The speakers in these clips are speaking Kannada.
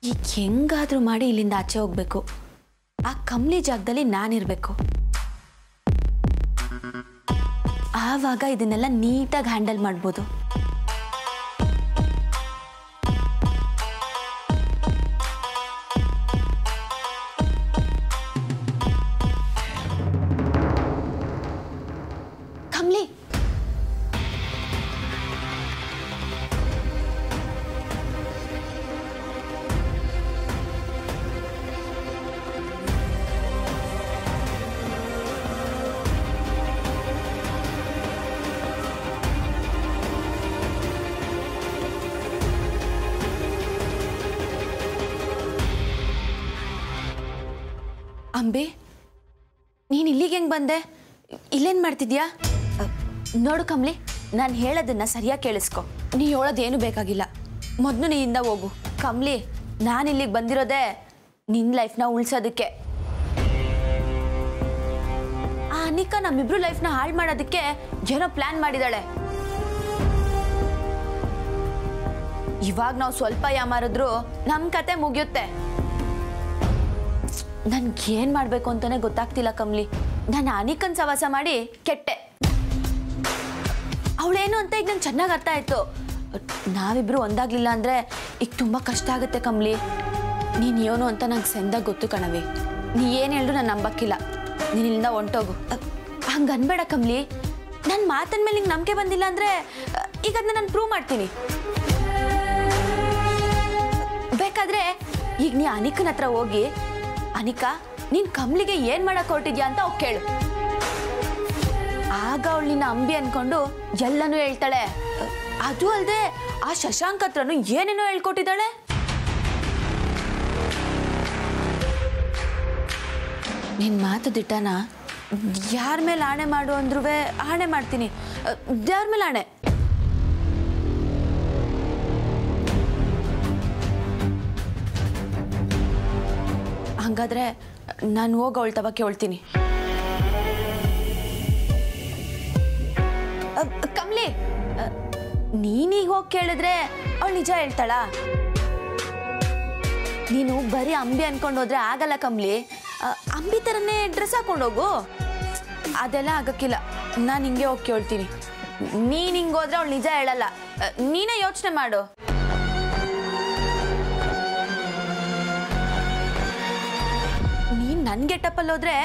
ಈಗ ಹೆಂಗಾದ್ರೂ ಮಾಡಿ ಇಲ್ಲಿಂದ ಆಚೆ ಹೋಗ್ಬೇಕು. ಆ ಕಮ್ಲಿ ಜಾಗದಲ್ಲಿ ನಾನಿರ್ಬೇಕು. ಆವಾಗ ಇದನ್ನೆಲ್ಲ ನೀಟಾಗಿ ಹ್ಯಾಂಡಲ್ ಮಾಡ್ಬೋದು. ಕಮ್ಲಿ, ಅಂಬೆ, ನೀನು ಇಲ್ಲಿಗೆ ಹೆಂಗೆ ಬಂದೆ? ಇಲ್ಲೇನು ಮಾಡ್ತಿದ್ಯಾ? ನೋಡು ಕಮ್ಲಿ, ನಾನು ಹೇಳೋದನ್ನ ಸರಿಯಾಗಿ ಕೇಳಿಸ್ಕೊ. ನೀ ಹೇಳೋದೇನು ಬೇಕಾಗಿಲ್ಲ. ಮೊದಲು ನೀನಿಂದ ಹೋಗು. ಕಮ್ಲಿ, ನಾನು ಇಲ್ಲಿಗೆ ಬಂದಿರೋದೇ ನಿನ್ನ ಲೈಫ್ನ ಉಳಿಸೋದಕ್ಕೆ. ಆ ಅನಿಕಾ ನಮ್ಮಿಬ್ರು ಲೈಫ್ನ ಹಾಳು ಮಾಡೋದಕ್ಕೆ ಏನೋ ಪ್ಲಾನ್ ಮಾಡಿದಾಳೆ. ಇವಾಗ ನಾವು ಸ್ವಲ್ಪ ಯಾಮಾರಿದ್ರು ನಮ್ಮ ಕತೆ ಮುಗಿಯುತ್ತೆ. ನನ್ಗೇನ್ ಮಾಡ್ಬೇಕು ಅಂತಾನೆ ಗೊತ್ತಾಗ್ತಿಲ್ಲ ಕಮ್ಲಿ. ನಾನು ಅನಿಕನ್ ಸವಾಸ ಮಾಡಿ ಕೆಟ್ಟೆ. ಅವಳೇನು ಅಂತ ಈಗ ನಂಗೆ ಚೆನ್ನಾಗಿ ಅರ್ಥ ಆಯ್ತು. ನಾವಿಬ್ರು ಒಂದಾಗ್ಲಿಲ್ಲ ಅಂದ್ರೆ ಈಗ ತುಂಬಾ ಕಷ್ಟ ಆಗುತ್ತೆ ಕಮ್ಲಿ. ನೀನ್ ಏನು ಅಂತ ನಂಗೆ ಸೆಂದಾಗ ಗೊತ್ತು ಕಣವಿ. ನೀ ಏನ್ ಹೇಳಿದ್ರು ನಾನು ನಂಬಕ್ಕಿಲ್ಲ. ನೀನ್ ಇಲ್ಲಿಂದ ಹೊಂಟೋಗು. ಹಂಗ ಅನ್ಬೇಡ ಕಮ್ಲಿ. ನನ್ನ ಮಾತನ್ ಮೇಲೆ ನಿಂಗೆ ನಂಬಿಕೆ ಬಂದಿಲ್ಲ ಅಂದ್ರೆ ಈಗ ಅದನ್ನ ನಾನು ಪ್ರೂವ್ ಮಾಡ್ತೀನಿ. ಬೇಕಾದ್ರೆ ಈಗ ನೀ ಅನಿಕನ ಹತ್ರ ಹೋಗಿ, ಅನಿಕಾ ನೀನ್ ಕಮ್ಲಿಗೆ ಏನ್ ಮಾಡಕ್ ಹೊರಟಿದ್ಯಾ ಅಂತ ಅವ್ ಕೇಳು. ಆಗ ಅವಳು ನಿನ್ನ ಅಂಬಿ ಅನ್ಕೊಂಡು ಎಲ್ಲನೂ ಹೇಳ್ತಾಳೆ. ಅದು ಅಲ್ಲದೆ ಆ ಶಶಾಂಕ್ ಹತ್ರನು ಏನೇನೋ ಹೇಳ್ಕೊಟ್ಟಿದ್ದಾಳೆ. ನಿನ್ ಮಾತು ದಿಟ್ಟನ ಯಾರ ಮೇಲೆ ಆಣೆ ಮಾಡು ಅಂದ್ರೂ ಆಣೆ ಮಾಡ್ತೀನಿ. ಯಾರ ಮೇಲೆ ಆಣೆ? ಹಂಗಾದ್ರೆ ನಾನು ಹೋಗಿ ಅವಳ ತವ ಕೇಳ್ತೀನಿ. ಕಮ್ಲಿ, ನೀನೀಗ ಹೋಗಿ ಕೇಳಿದ್ರೆ ಅವಳು ನಿಜ ಹೇಳ್ತಾಳ? ನೀನು ಬರೀ ಅಂಬಿ ಅನ್ಕೊಂಡು ಹೋದ್ರೆ ಆಗಲ್ಲ ಕಮ್ಲಿ. ಅಂಬಿ ಥರನೇ ಡ್ರೆಸ್ ಹಾಕೊಂಡೋಗು. ಅದೆಲ್ಲ ಆಗಕ್ಕಿಲ್ಲ. ನಾನು ಹಿಂಗೆ ಹೋಗಿ ಕೇಳ್ತೀನಿ. ನೀನು ಹಿಂಗೆ ಹೋದ್ರೆ ಅವಳು ನಿಜ ಹೇಳಲ್ಲ. ನೀನೇ ಯೋಚನೆ ಮಾಡು. ನೀನ್ ನನ್ ಗೆಟಪ್ಪಲ್ಲಿ ಹೋದ್ರೆ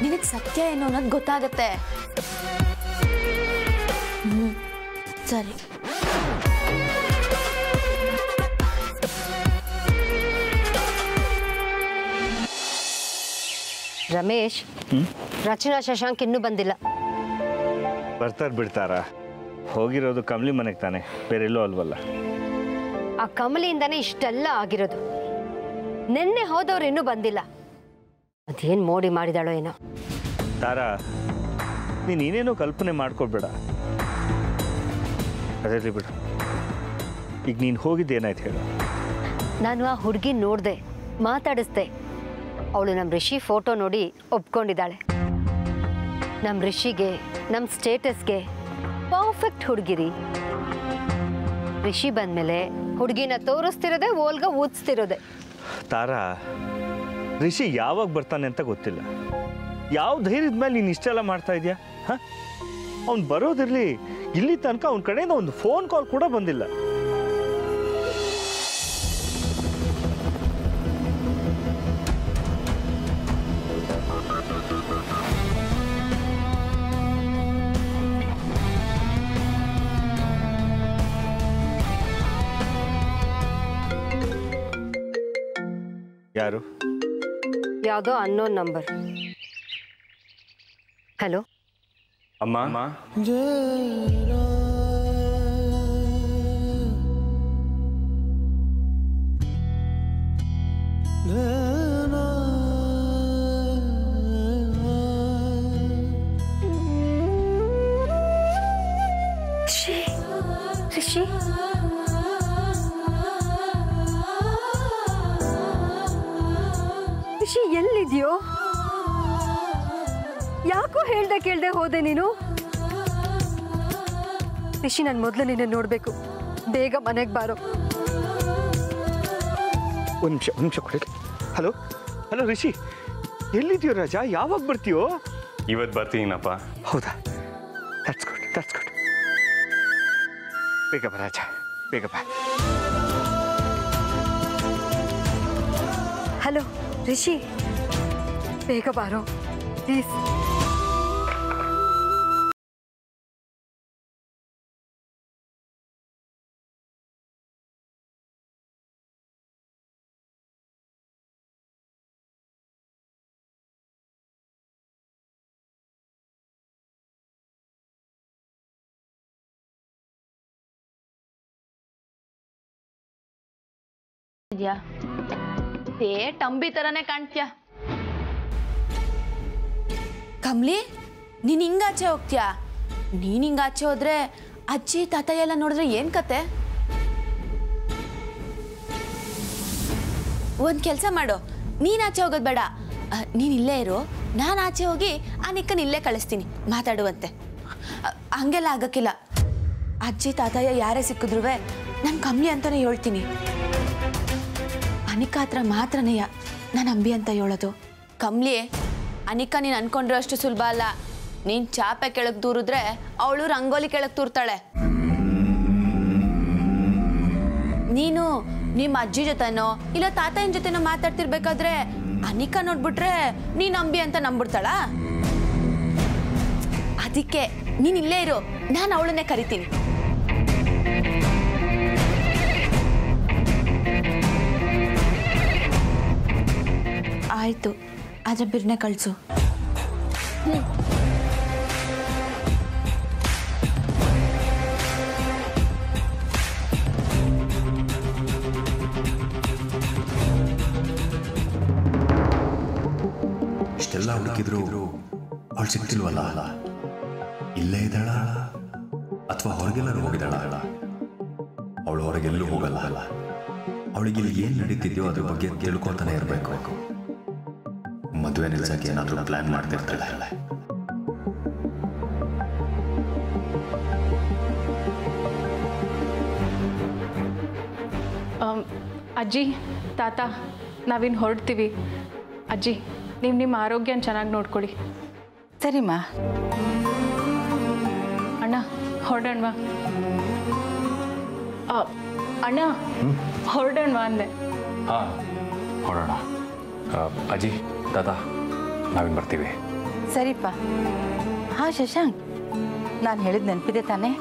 ನಿನಗೆ ಸತ್ಯ ಏನು ಅನ್ನೋದು ಗೊತ್ತಾಗತ್ತೆ. ಸರಿ. ರಮೇಶ್, ರಚನಾ ಶಶಾಂಕ್ ಇನ್ನೂ ಬಂದಿಲ್ಲ. ಬರ್ತಾರ ಬಿಡ್ತಾರ? ಹೋಗಿರೋದು ಕಮಲಿ ಮನೆಗೆ ತಾನೆ, ಬೇರೆಲ್ಲೋ ಅಲ್ವಲ್ಲ. ಆ ಕಮಲಿಯಿಂದಾನೇ ಇಷ್ಟೆಲ್ಲ ಆಗಿರೋದು. ನಿನ್ನೆ ಹೋದವ್ರು ಇನ್ನೂ ಬಂದಿಲ್ಲ. ಅದೇನು ಮೋಡಿ ಮಾಡಿದಾಳೋ ಏನೋ. ತಾರಾ, ನೀನೇನೋ ಕಲ್ಪನೆ ಮಾಡ್ಕೊಬೇಡ. ಅದೇ ಬಿಡು. ಈಗ ನೀನು ಹೋಗಿದ್ದೇನಾಯ್ತು ಹೇಳು. ನಾನು ಆ ಹುಡುಗಿ ನೋಡಿದೆ, ಮಾತಾಡಿಸ್ದೆ. ಅವಳು ನಮ್ಮ ರಿಷಿ ಫೋಟೋ ನೋಡಿ ಒಪ್ಕೊಂಡಿದ್ದಾಳೆ. ನಮ್ಮ ರಿಷಿಗೆ, ನಮ್ಮ ಸ್ಟೇಟಸ್ಗೆ ಪರ್ಫೆಕ್ಟ್ ಹುಡುಗಿರಿ. ರಿಷಿ ಬಂದಮೇಲೆ ಹುಡುಗಿನ ತೋರಿಸ್ತಿರೋದೆ, ಓಲ್ಗ ಊದಿಸ್ತಿರೋದೆ. ತಾರಾ, ರಿಷಿ ಯಾವಾಗ ಬರ್ತಾನೆ ಅಂತ ಗೊತ್ತಿಲ್ಲ. ಯಾವ ಧೈರ್ಯದ ಮೇಲೆ ನೀನು ಇಷ್ಟೆಲ್ಲ ಮಾಡ್ತಾ ಇದೆಯಾ? ಹಾಂ, ಅವ್ನು ಬರೋದಿರಲಿ, ಇಲ್ಲಿ ತನಕ ಅವನ ಕಡೆಯಿಂದ ಒಂದು ಫೋನ್ ಕಾಲ್ ಕೂಡ ಬಂದಿಲ್ಲ. ಯಾರು? ಯಾವುದೋ ಅನ್ನೋನ್ ನಂಬರ್. ಹಲೋ ಅಮ್ಮ. ರಿಷಿ, ರಿಷಿ ಎಲ್ಲಿದ್ಯೋ? ಯಾಕೋ ಹೇಳ್ದೆ ಕೇಳ್ದೆ ಹೋದೆ ನೀನು? ರಿಷಿ, ನಾನು ಮೊದಲು ನಿನ್ನ ನೋಡ್ಬೇಕು. ಬೇಗ ಮನೆಗೆ ಬಾರೋ. ಒಂದು ನಿಮಿಷ ಕೊಡಿ. ಹಲೋ ಹಲೋ ರಿಷಿ, ಎಲ್ಲಿದ್ದೀಯೋ ರಾಜ? ಯಾವಾಗ ಬರ್ತೀಯೋ? ಇವತ್ತು ಬರ್ತೀನಪ್ಪ. ಹೌದಾ? That's good. ಬೇಗ ಬಾ ರಾಜ, ಬೇಗ ಬಾ. ಹಲೋ ರಿಷಿ, ಬೇಗ ಬಾರೋ ಪ್ಲೀಸ್. ಟಂಬಿ ತರನೇ ಕಾಣ್ತೀಯ. ಕಮ್ಲಿ, ನೀನ್ ಹಿಂಗಾಚೆ ಹೋಗ್ತೀಯಾ? ನೀನ್ ಹಿಂಗಾಚೆ ಹೋದ್ರೆ ಅಜ್ಜಿ ತಾತ ಎಲ್ಲ ನೋಡಿದ್ರೆ ಏನ್ ಕತೆ? ಒಂದ್ ಕೆಲ್ಸ ಮಾಡು, ನೀನ್ ಆಚೆ ಹೋಗೋದ್ ಬೇಡ, ನೀನ್ ಇಲ್ಲೇ ಇರು. ನಾನು ಆಚೆ ಹೋಗಿ ಆ ನಿಕ್ಕನ್ ಇಲ್ಲೇ ಕಳಿಸ್ತೀನಿ, ಮಾತಾಡುವಂತೆ. ಹಂಗೆಲ್ಲ ಆಗಕ್ಕಿಲ್ಲ. ಅಜ್ಜಿ ತಾತಯ್ಯ ಯಾರೇ ಸಿಕ್ಕಿದ್ರು ನಾನು ಕಮ್ಲಿ ಅಂತಾನೆ ಹೇಳ್ತೀನಿ. ಅನಿಕಾ ಹತ್ರ ಮಾತ್ರನೇಯ ನಾನು ಅಂಬಿ ಅಂತ ಹೇಳೋದು. ಕಮ್ಲಿ, ಅನಿಕಾ ನೀನು ಅನ್ಕೊಂಡ್ರೆ ಅಷ್ಟು ಸುಲಭ ಅಲ್ಲ. ನೀನು ಚಾಪೆ ಕೆಳಗೆ ದೂರಿದ್ರೆ ಅವಳು ರಂಗೋಲಿ ಕೆಳಗೆ ತೂರ್ತಾಳೆ. ನೀನು ನಿಮ್ಮ ಅಜ್ಜಿ ಜೊತೆನೋ ಇಲ್ಲ ತಾತಯ್ಯನ ಜೊತೆನೋ ಮಾತಾಡ್ತಿರ್ಬೇಕಾದ್ರೆ ಅನಿಕಾ ನೋಡ್ಬಿಟ್ರೆ ನೀನು ಅಂಬಿ ಅಂತ ನಂಬಿಡ್ತಾಳ. ಅದಕ್ಕೆ ನೀನು ಇಲ್ಲೇ ಇರು, ನಾನು ಅವಳನ್ನೇ ಕರಿತೀನಿ. ಆಯ್ತು, ಆದ್ರೆ ಬಿರ್ನೆ ಕಳ್ಸು. ಇಷ್ಟೆಲ್ಲ ಹುಡುಕಿದ್ರು ಅವಳು ಸಿಗ್ತಿಲ್ವಲ್ಲ? ಇಲ್ಲೇ ಇದ್ದಾಳ ಅಥವಾ ಹೊರಗೆಲ್ಲರೂ ಹೋಗಿದ್ದಾಳ? ಅವಳು ಹೊರಗೆಲ್ಲೂ ಹೋಗಲ್ಲ. ಅವಳಿಗೆ ಇಲ್ಲಿ ಏನು ನಡೀತಿದ್ಯೋ ಅದ್ರ ಬಗ್ಗೆ ತಿಳ್ಕೊತಾನೆ ಇರಬೇಕು. ಮದುವೆ ನಿಲ್ಸಕ್ಕೆ ಏನಾದರೂ ಪ್ಲಾನ್ ಮಾಡ್ತಿರ್ತಾಳೆ. ಅಜ್ಜಿ ತಾತ, ನಾವಿನ್ನು ಹೊರಡ್ತೀವಿ. ಅಜ್ಜಿ, ನೀವು ನಿಮ್ಮ ಆರೋಗ್ಯನ ಚೆನ್ನಾಗಿ ನೋಡ್ಕೊಳ್ಳಿ. ಸರಿಮ್ಮ. ಅಣ್ಣ ಹೊರಡೋಣವಾ? ಅಣ್ಣ ಹೊರಡೋಣವಾ ಅಂದೆ. ಹಾಂ, ಹೊರಡೋಣ. ಅಜ್ಜಿ ತಾತ, ನಾವಿನ್ನು ಬರ್ತೀವಿ. ಸರಿಪ್ಪ. ಹಾಂ ಶಶಾಂಕ್, ನಾನು ಹೇಳಿದ ನೆನಪಿದೆ ತಾನೇ?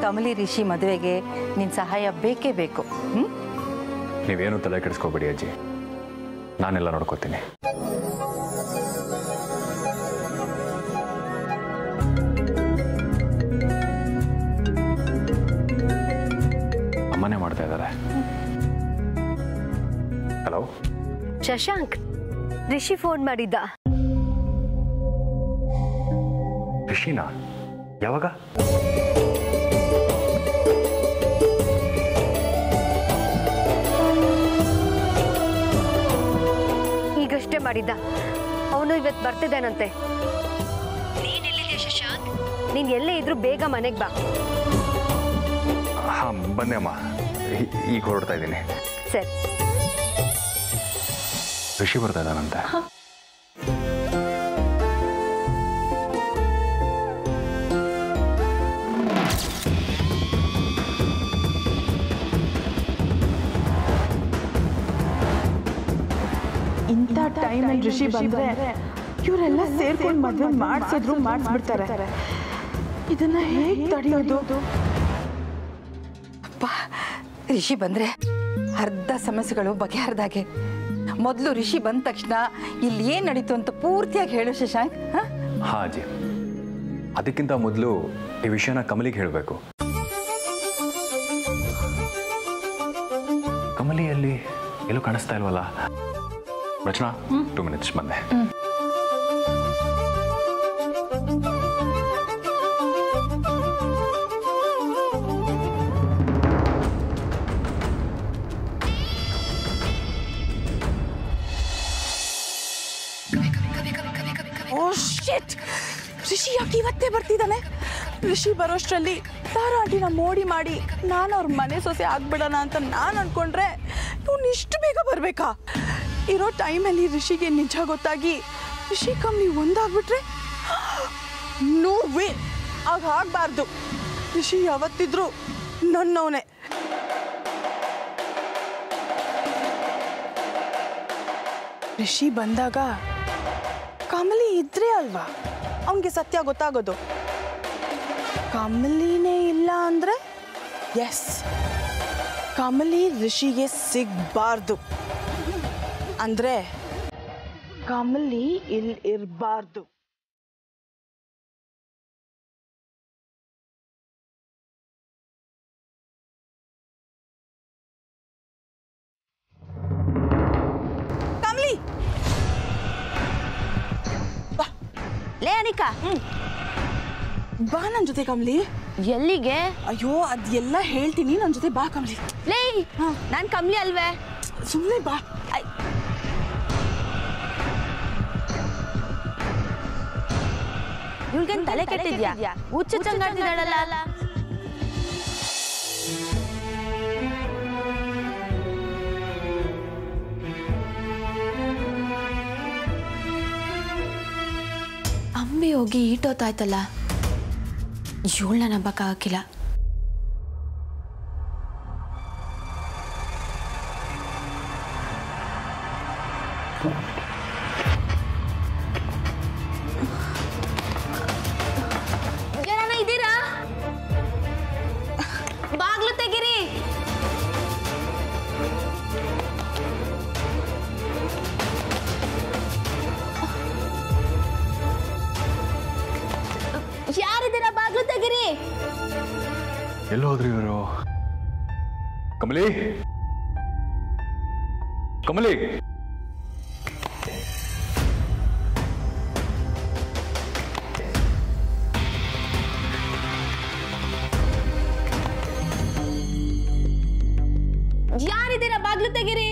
ಕಮಲಿ ರಿಷಿ ಮದುವೆಗೆ ನಿನ್ನ ಸಹಾಯ ಬೇಕೇ ಬೇಕು. ನೀವೇನು ತಲೆ ಕೆಡಿಸ್ಕೋಬೇಡಿ ಅಜ್ಜಿ, ನಾನೆಲ್ಲ ನೋಡ್ಕೋತೀನಿ. ಅಮ್ಮನೇ ಮಾಡ್ತಾ ಇದ್ದಾರೆ. ಹಲೋ ಶಶಾಂಕ್, ರಿಷಿ ಫೋನ್ ಮಾಡಿದ್ದ. ರಿಷಿನಾ? ಯಾವಾಗ? ಈಗಷ್ಟೇ ಮಾಡಿದ್ದ. ಅವನು ಇವತ್ತು ಬರ್ತಿದ್ದಾನಂತೆ. ನೀನೆಲ್ಲಿದ್ಯಾ ಶಶಾಂಕ್? ನೀನು ಎಲ್ಲೇ ಇದ್ರೂ ಬೇಗ ಮನೆಗೆ ಬಾ. ಹಾಂ, ಬಂದೆ ಅಮ್ಮ, ಈಗ ಹೊರಡ್ತಾ ಇದ್ದೀನಿ. ಸರಿ. ರಿಷಿ ಬರ್ತಾ ಇದ್ದಾನಂತೆ. ಇಂಥ ಟೈಮಲ್ಲಿ ಋಷಿ ಬಂದ್ರೆ ಇವರೆಲ್ಲ ಸೇರ್ಕೊಂಡು ಮದುವೆ ಮಾಡಿಸ್ಬಿಡ್ತಾರೆ. ಇದನ್ನ ಹೇಗೆ ತಡೆಯೋದು? ಅಪ್ಪ, ರಿಷಿ ಬಂದರೆ ಅರ್ಧ ಸಮಸ್ಯೆಗಳು ಬಗೆಹರಿದಾಗೆ. ಮೊದಲು ರಿಷಿ ಬಂದ ತಕ್ಷಣ ಇಲ್ಲಿ ಏನು ನಡೀತು ಅಂತ ಪೂರ್ತಿಯಾಗಿ ಹೇಳು ಶಶಾಂಕ್. ಹಾಂ ಅಜ್ಜಿ, ಅದಕ್ಕಿಂತ ಮೊದಲು ಈ ವಿಷಯನ ಕಮಲಿಗೆ ಹೇಳಬೇಕು. ಕಮಲಿಯಲ್ಲಿ ಎಲ್ಲೂ ಕಾಣಿಸ್ತಾ ಇಲ್ವಲ್ಲ? ರಚನಾ, 2 minutes ಬಂದೆ. ಋಷಿ ಯಾಕೆ ಇವತ್ತೇ ಬರ್ತಿದ್ದಾನೆ? ಋಷಿ ಬರೋಷ್ಟರಲ್ಲಿ ತಾರಾ ಆಂಟಿನ ಮೋಡಿ ಮಾಡಿ ನಾನು ಅವ್ರ ಮನೆ ಸೊಸೆ ಆಗ್ಬಿಡೋಣ ಅಂತ ನಾನು ಅನ್ಕೊಂಡ್ರೆ ಇವನು ಇಷ್ಟು ಬೇಗ ಬರಬೇಕಾ? ಇರೋ ಟೈಮಲ್ಲಿ ರಿಷಿಗೆ ನಿಜ ಗೊತ್ತಾಗಿ ರಿಷಿ ಕಮ್ಮಿ ಒಂದಾಗ್ಬಿಟ್ರೆ ನೋ ವೇ, ಆಗ ಆಗಬಾರ್ದು. ರಿಷಿ ಯಾವತ್ತಿದ್ರು ನನ್ನವನೇ. ರಿಷಿ ಬಂದಾಗ ಕಮಲಿ ಇದ್ರೆ ಅಲ್ವಾ ಅವನಿಗೆ ಸತ್ಯ ಗೊತ್ತಾಗೋದು. ಕಮಲಿನೇ ಇಲ್ಲ ಅಂದ್ರೆ ಎಸ್, ಕಮಲಿ ರಿಷಿಗೆ ಸಿಗಬಾರ್ದು ಅಂದ್ರೆ ಕಮಲಿ ಇಲ್ಲಿ ಇರಬಾರ್ದು. ಲೇ ಅನಿಕಾ, ಬಾ ನನ್ನ ಜೊತೆ ಕಮಲಿ. ಎಲ್ಲಿಗೆ? ಅಯ್ಯೋ ಅದೆಲ್ಲ ಹೇಳ್ತೀನಿ, ನನ್ನ ಜೊತೆ ಬಾ ಕಮಲಿ. ಲೇ ನಾನು ಕಮಲಿ ಅಲ್ವೇ? ಸುಮ್ಮನೆ ಬಾ. ಇವಳಿಗೇನು ತಲೆ ಕೆಟ್ಟಿದ್ಯಾ? ಹುಚ್ಚು ಚಂಗಾಡ್ತಿದ್ದಾಳಲ್ಲ. ಅಂಬಿ ಹೋಗಿ ಈಟೋತಾಯ್ತಲ್ಲ, ಇವಳನ್ನ ನಂಬಕ್ಕಾಗಿಲ್ಲ. ಯಾರನ್ನ ಇದ್ದೀರಾ? ಬಾಗ್ಲು ತೆಗಿರಿ. ಯಾರಿದ್ದೀರಾ? ಬಾಗ್ಲು ತೆಗಿರಿ. ಎಲ್ಲಿ ಹೋದ್ರಿ ಇವರು? ಕಮಲಿ, ಕಮಲಿ, ಯಾರಿದ್ದೀರಾ? ಬಾಗ್ಲು ತೆಗಿರಿ.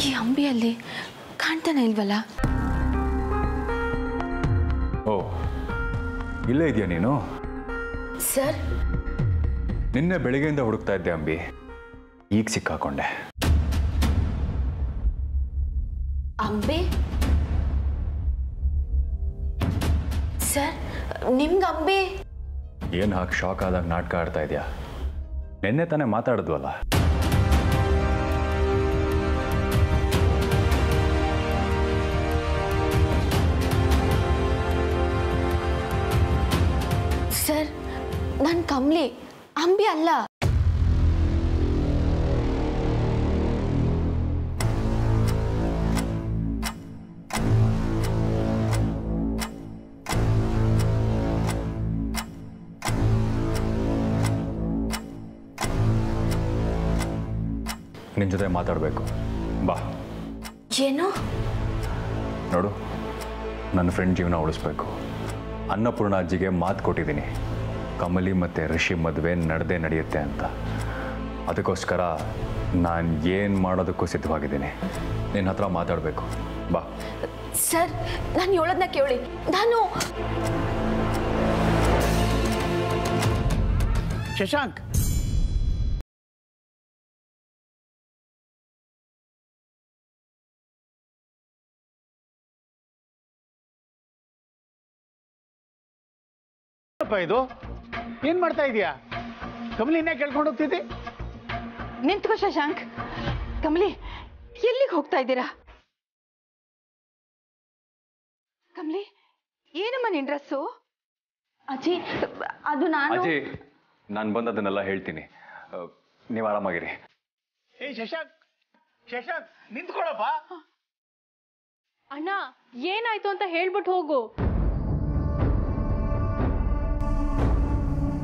ಈ ಅಂಬಿಯಲ್ಲಿ ಕಾಣ್ತಾನೆ ಇಲ್ವಲ್ಲ? ಓ ಇಲ್ಲೇ ಇದೆಯಾ ನೀನು? ಸರ್, ನಿನ್ನೆ ಬೆಳಿಗ್ಗೆಯಿಂದ ಹುಡುಕ್ತಾ ಇದ್ದೆ ಅಂಬಿ, ಈಗ ಸಿಕ್ಕಾಕೊಂಡೆ. ಅಂಬಿ? ಸರ್, ನಿಮ್ಗೆ ಅಂಬಿ? ಏನು ಹಾಕಿ ಶಾಕ್ ಆದಾಗ ನಾಟಕ ಆಡ್ತಾ ಇದೆಯಾ? ನಿನ್ನೆ ತಾನೇ ಮಾತಾಡಿದ್ವಲ್ಲ. ಸರ್, ನಾನು ಕಮಲಿ, ಅಂಬಿ ಅಲ್ಲ. ನಿನ್ನ ಜೊತೆ ಮಾತಾಡಬೇಕು, ಬಾ. ಏನು? ನೋಡು, ನನ್ನ ಫ್ರೆಂಡ್ ಜೀವನ ಉಳಿಸ್ಬೇಕು. ಅನ್ನಪೂರ್ಣ ಅಜ್ಜಿಗೆ ಮಾತು ಕೊಟ್ಟಿದ್ದೀನಿ, ಕಮಲಿ ಮತ್ತು ರಿಷಿ ಮದುವೆ ನಡೆಯುತ್ತೆ ಅಂತ. ಅದಕ್ಕೋಸ್ಕರ ನಾನು ಏನು ಮಾಡೋದಕ್ಕೂ ಸಿದ್ಧವಾಗಿದ್ದೀನಿ. ನಿನ್ನ ಹತ್ರ ಮಾತಾಡಬೇಕು, ಬಾ. ಸರ್, ನಾನು ಹೇಳೋದನ್ನ ಕೇಳಿ. ನಾನು ಶಶಾಂಕ್, ಇದು ಏನ್ ಮಾಡ್ತಾ ಇದೀಯಾ? ಕಮಲಿನೇ ಕೇಳ್ಕೊಂಡು ಹೋಗ್ತಿದ್ದೆ. ನಿಂತ್ಕೋ ಶಶಾಂಕ್. ಕಮಲಿ, ಎಲ್ಲಿಗೆ ಹೋಗ್ತಾ ಇದ್ದೀರಾ? ಕಮಲಿ, ಏನಮ್ಮ ನಿನ್ ಡ್ರೆಸ್ಸು? ಅಜ್ಜಿ, ಅದು ನಾನು. ಅಜ್ಜಿ, ನಾನು ಬಂದದನ್ನೆಲ್ಲ ಹೇಳ್ತೀನಿ, ನೀವು ಆರಾಮಾಗಿರಿ. ಏ ಶಶಾಂಕ್, ಶಶಾಂಕ್ ನಿಂತ್ಕೊಳ್ಳಪ್ಪ. ಅಣ್ಣ ಏನಾಯ್ತು ಅಂತ ಹೇಳ್ಬಿಟ್ಟು ಹೋಗು.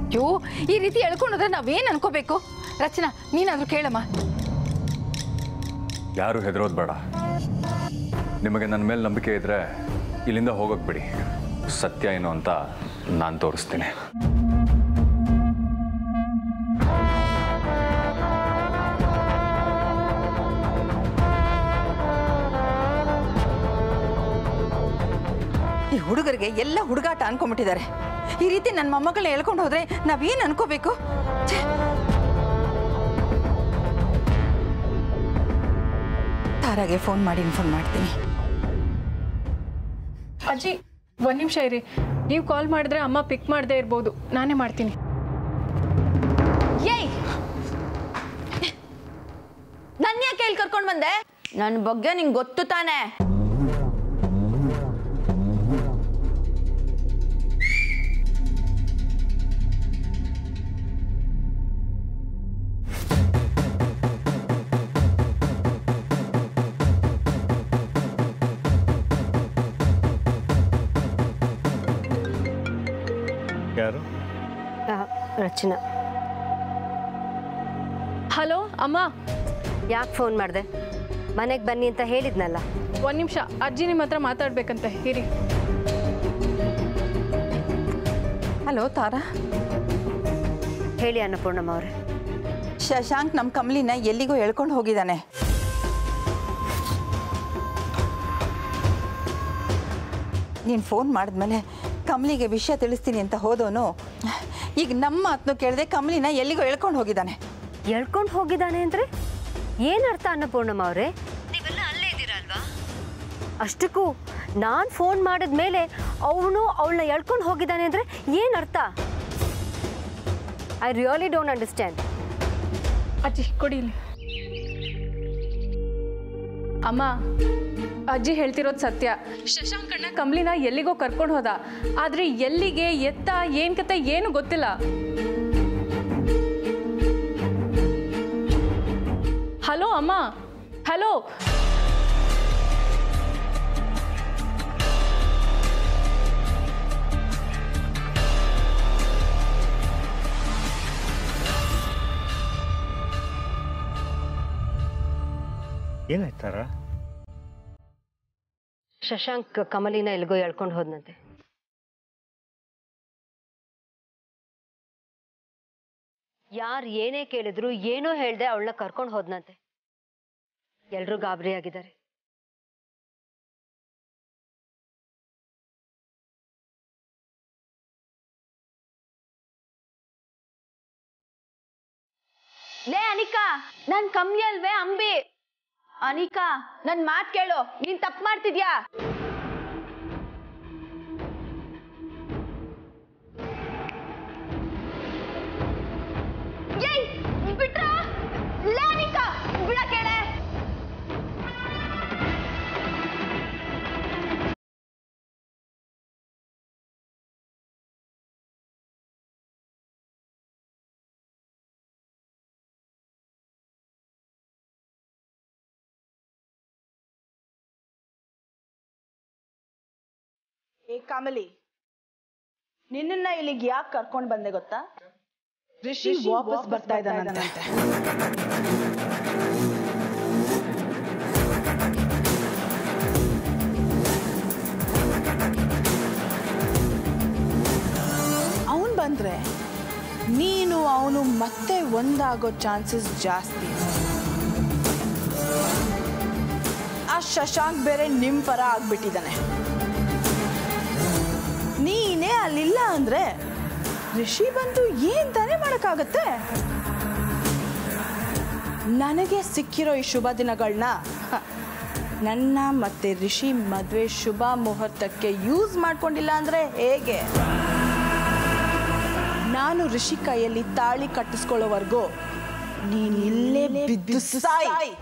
ಅಯ್ಯೋ, ಈ ರೀತಿ ಎಳ್ಕೊಂಡೋದ್ರೆ ನಾವೇನು ಅನ್ಕೋಬೇಕು? ರಚನಾ, ನೀನಾದ್ರೂ ಕೇಳಮ್ಮ. ಯಾರು ಹೆದರೋದು ಬೇಡ. ನಿಮಗೆ ನನ್ನ ಮೇಲೆ ನಂಬಿಕೆ ಇದ್ದರೆ ಇಲ್ಲಿಂದ ಹೋಗೋಕೆ ಬಿಡಿ. ಸತ್ಯ ಏನು ಅಂತ ನಾನು ತೋರಿಸ್ತೀನಿ. ಈ ಹುಡುಗರಿಗೆ ಎಲ್ಲ ಹುಡುಗಾಟ ಅನ್ಕೊಂಡ್ಬಿಟ್ಟಿದ್ದಾರೆ. ಈ ರೀತಿ ನನ್ನ ಮೊಮ್ಮಗಳನ್ನ ಹೇಳ್ಕೊಂಡು ಹೋದ್ರೆ ನಾವೇನು ಅನ್ಕೋಬೇಕು? ತಾರಾಗೆ ಫೋನ್ ಮಾಡಿ ಇನ್ಫಾರ್ಮ್ ಮಾಡ್ತೀನಿ. ಅಜ್ಜಿ ಒಂದು ನಿಮಿಷ ಇರಿ. ನೀವು ಕಾಲ್ ಮಾಡಿದ್ರೆ ಅಮ್ಮ ಪಿಕ್ ಮಾಡದೇ ಇರ್ಬೋದು. ನಾನೇ ಮಾಡ್ತೀನಿ. ಏಯ್, ನನ್ನ ಯಾಕೆ ಇಲ್ಲಿ ಕರ್ಕೊಂಡು ಬಂದೆ? ನನ್ನ ಬಗ್ಗೆ ನಿಂಗೆ ಗೊತ್ತು ತಾನೆ. ಯಾರು? ರಚನಾ. ಹಲೋ ಅಮ್ಮ. ಯಾಕೆ ಫೋನ್ ಮಾಡಿದೆ? ಮನೆಗೆ ಬನ್ನಿ ಅಂತ ಹೇಳಿದ್ನಲ್ಲ. ಒಂದು ನಿಮಿಷ, ಅಜ್ಜಿ ನಿಮ್ಮ ಹತ್ರ ಮಾತಾಡ್ಬೇಕಂತ. ಇರಿ. ಹಲೋ ತಾರಾ. ಹೇಳಿ ಅನ್ನಪೂರ್ಣಮ್ಮ ಅವರೇ. ಶಶಾಂಕ್ ನಮ್ಮ ಕಮಲಿನ ಎಲ್ಲಿಗೋ ಹೇಳ್ಕೊಂಡು ಹೋಗಿದ್ದಾನೆ. ನೀನು ಫೋನ್ ಮಾಡಿದ್ಮೇಲೆ ಕಮಲಿಗೆ ವಿಷಯ ತಿಳಿಸ್ತೀನಿ ಅಂತ ಹೋದವನು ಈಗ ನಮ್ಮ ಮಾತನ್ನು ಕೇಳದೆ ಕಮಲಿನ ಎಲ್ಲಿಗೋ ಹೇಳ್ಕೊಂಡು ಹೋಗಿದ್ದಾನೆ. ಹೇಳ್ಕೊಂಡು ಹೋಗಿದ್ದಾನೆ ಅಂದರೆ ಏನರ್ಥ ಅನ್ನಪೂರ್ಣಮ್ಮ ಅವರೇ? ನೀವೆಲ್ಲ ಅಲ್ಲೇ ಇದ್ದೀರಾ ಅಲ್ವಾ? ಅಷ್ಟಕ್ಕೂ ನಾನು ಫೋನ್ ಮಾಡಿದ ಮೇಲೆ ಅವನು ಅವಳನ್ನ ಎಳ್ಕೊಂಡು ಹೋಗಿದ್ದಾನೆ ಅಂದರೆ ಏನರ್ಥ? I really don't understand. ಅಜ್ಜಿ ಕೊಡಿ ಇಲ್ಲಿ. ಅಮ್ಮ, ಅಜ್ಜಿ ಹೇಳ್ತಿರೋದು ಸತ್ಯ. ಶಶಾಂಕಣ್ಣ ಕಮಲಿನ ಎಲ್ಲಿಗೋ ಕರ್ಕೊಂಡು ಹೋದ. ಆದರೆ ಎಲ್ಲಿಗೆ, ಎತ್ತ, ಏನು ಕತೆ ಏನು ಗೊತ್ತಿಲ್ಲ. ಹಲೋ ಅಮ್ಮ. ಹಲೋ. ಏನಾಯ್ತಾರ? ಶಶಾಂಕ್ ಕಮಲಿನ ಎಲ್ಗೋ ಎಳ್ಕೊಂಡು ಹೋದ್ನಂತೆ. ಯಾರು ಏನೇ ಕೇಳಿದ್ರು ಏನೋ ಹೇಳ್ದೆ ಅವಳನ್ನ ಕರ್ಕೊಂಡು ಹೋದ್ನಂತೆ. ಎಲ್ರೂ ಗಾಬರಿ ಆಗಿದ್ದಾರೆ. ಲೇ ಅನಿಕಾ, ನನ್ ಕಮ್ಮಿ ಅಲ್ವೇ ಅಂಬಿ? ಅನಿಕಾ, ನನ್ ಮಾತ್ ಕೇಳು. ನೀನ್ ತಪ್ಪು ಮಾಡ್ತಿದ್ಯಾ? ಬಿಟ್ರ? ಲೇ ಅನಿಕಾ, ಬಿಡ ಕೇಳೆ. ಏ ಕಮಲಿ, ನಿನ್ನ ಇಲ್ಲಿಗೆ ಯಾಕೆ ಕರ್ಕೊಂಡು ಬಂದೆ ಗೊತ್ತಾ? ರಿಷಿ ವಾಪಸ್ ಬರ್ತಾ ಇದ್ದಾನಂತೆ. ಅವನು ಬಂದ್ರೆ ನೀನು ಅವನು ಮತ್ತೆ ಒಂದಾಗೋ ಚಾನ್ಸಸ್ ಜಾಸ್ತಿ. ಆ ಶಶಾಂಕ್ ಬೇರೆ ನಿಮ್ ಪರ ಆಗ್ಬಿಟ್ಟಿದ್ದಾನೆ. ನೀನೇ ಅಲ್ಲಿಲ್ಲ ಅಂದ್ರೆ ರಿಷಿ ಬಂದು ಏನ್ ತಾನೇ ಮಾಡಕ್ಕಾಗತ್ತೆ? ನನಗೆ ಸಿಕ್ಕಿರೋ ಈ ಶುಭ ದಿನಗಳನ್ನ ನನ್ನ ಮತ್ತೆ ರಿಷಿ ಮದುವೆ ಶುಭ ಮುಹೂರ್ತಕ್ಕೆ ಯೂಸ್ ಮಾಡ್ಕೊಂಡಿಲ್ಲ ಅಂದ್ರೆ ಹೇಗೆ? ನಾನು ರಿಷಿ ಕೈಯಲ್ಲಿ ತಾಳಿ ಕಟ್ಟಿಸ್ಕೊಳ್ಳೋವರೆಗೂ ನೀನ್ ಇಲ್ಲೇ ಬಿದ್ದು ಸಾಯ್.